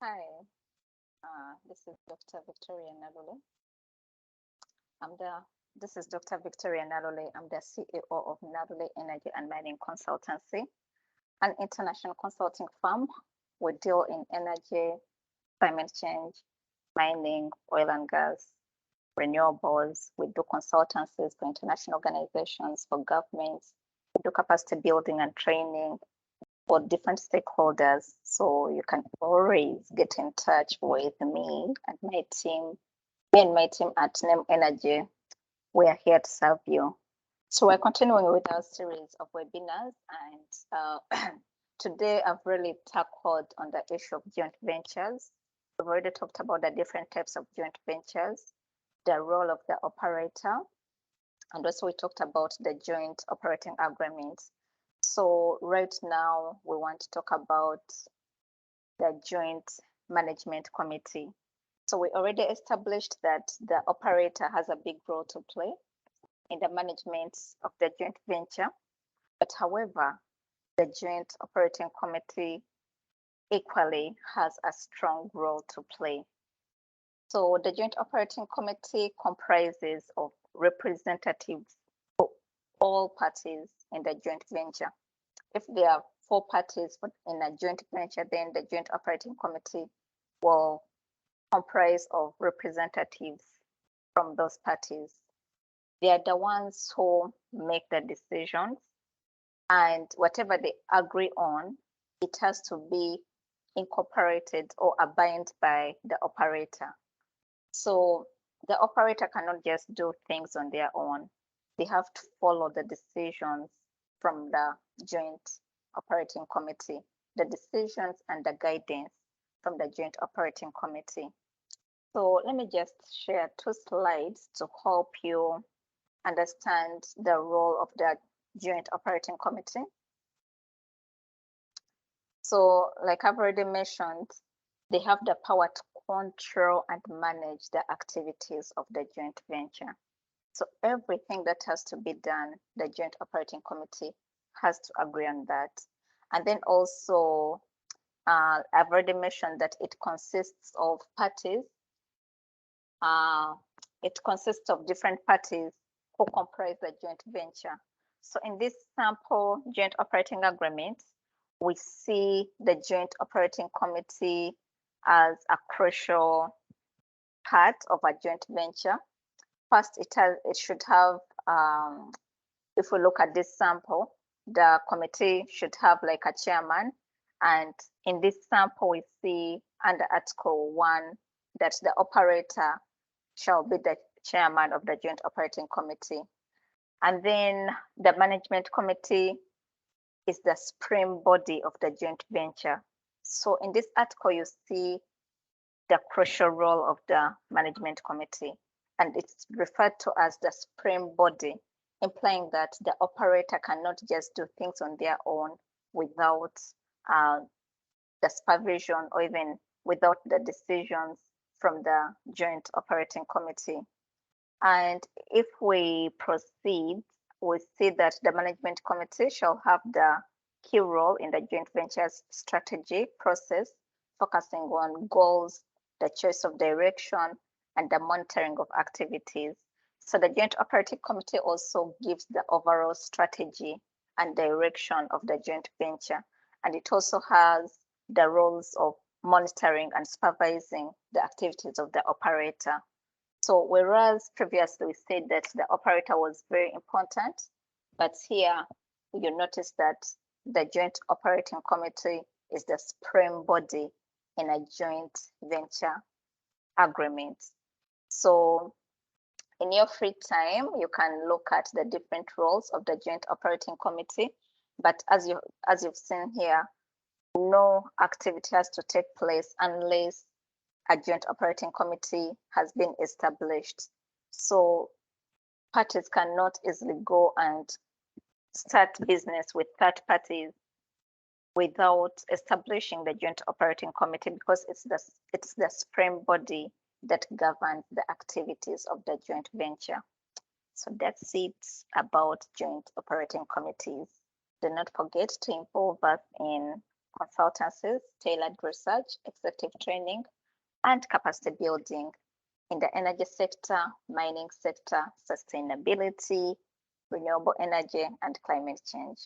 Hi, this is Dr. Victoria Nalule. This is Dr. Victoria Nalule. I'm the CEO of Nalule Energy and Mining Consultancy, an international consulting firm. We deal in energy, climate change, mining, oil and gas, renewables. We do consultancies for international organizations, for governments. We do capacity building and training for different stakeholders. So you can always get in touch with me and my team. Me and my team at NEM Energy, we are here to serve you. So we're continuing with our series of webinars, and today I've really tackled on the issue of joint ventures. We've already talked about the different types of joint ventures, the role of the operator, and also we talked about the joint operating agreements. So right now we want to talk about the joint management committee. So we already established that the operator has a big role to play in the management of the joint venture. But however, the joint operating committee equally has a strong role to play. So the joint operating committee comprises of representatives for all parties in the joint venture. If there are 4 parties in a joint venture, then the joint operating committee will comprise of representatives from those parties. They are the ones who make the decisions, and whatever they agree on, it has to be incorporated or abide by the operator. So the operator cannot just do things on their own. They have to follow the decisions from the joint operating committee, the decisions and the guidance from the joint operating committee. So let me just share 2 slides to help you understand the role of the joint operating committee. So like I've already mentioned, they have the power to control and manage the activities of the joint venture. So everything that has to be done, the joint operating committee has to agree on that. And then also, I've already mentioned that it consists of parties. It consists of different parties who comprise the joint venture. So in this sample joint operating agreement, we see the joint operating committee as a crucial part of a joint venture. First, it should have, if we look at this sample, the committee should have like a chairman. And in this sample, we see under Article 1 that the operator shall be the chairman of the joint operating committee. And then the management committee is the supreme body of the joint venture. So in this article, you see the crucial role of the management committee, and it's referred to as the supreme body, implying that the operator cannot just do things on their own without the supervision or even without the decisions from the joint operating committee. And if we proceed, we see that the management committee shall have the key role in the joint venture's strategy process, focusing on goals, the choice of direction, and the monitoring of activities. So the joint operating committee also gives the overall strategy and direction of the joint venture. And it also has the roles of monitoring and supervising the activities of the operator. So whereas previously we said that the operator was very important, but here you notice that the joint operating committee is the supreme body in a joint venture agreement. So in your free time, you can look at the different roles of the joint operating committee. But as you've seen here, no activity has to take place unless a joint operating committee has been established. So parties cannot easily go and start business with third parties without establishing the joint operating committee, because it's the supreme body that governs the activities of the joint venture. So that's it about joint operating committees. Do not forget to involve us in consultancies, tailored research, executive training, and capacity building in the energy sector, mining sector, sustainability, renewable energy, and climate change.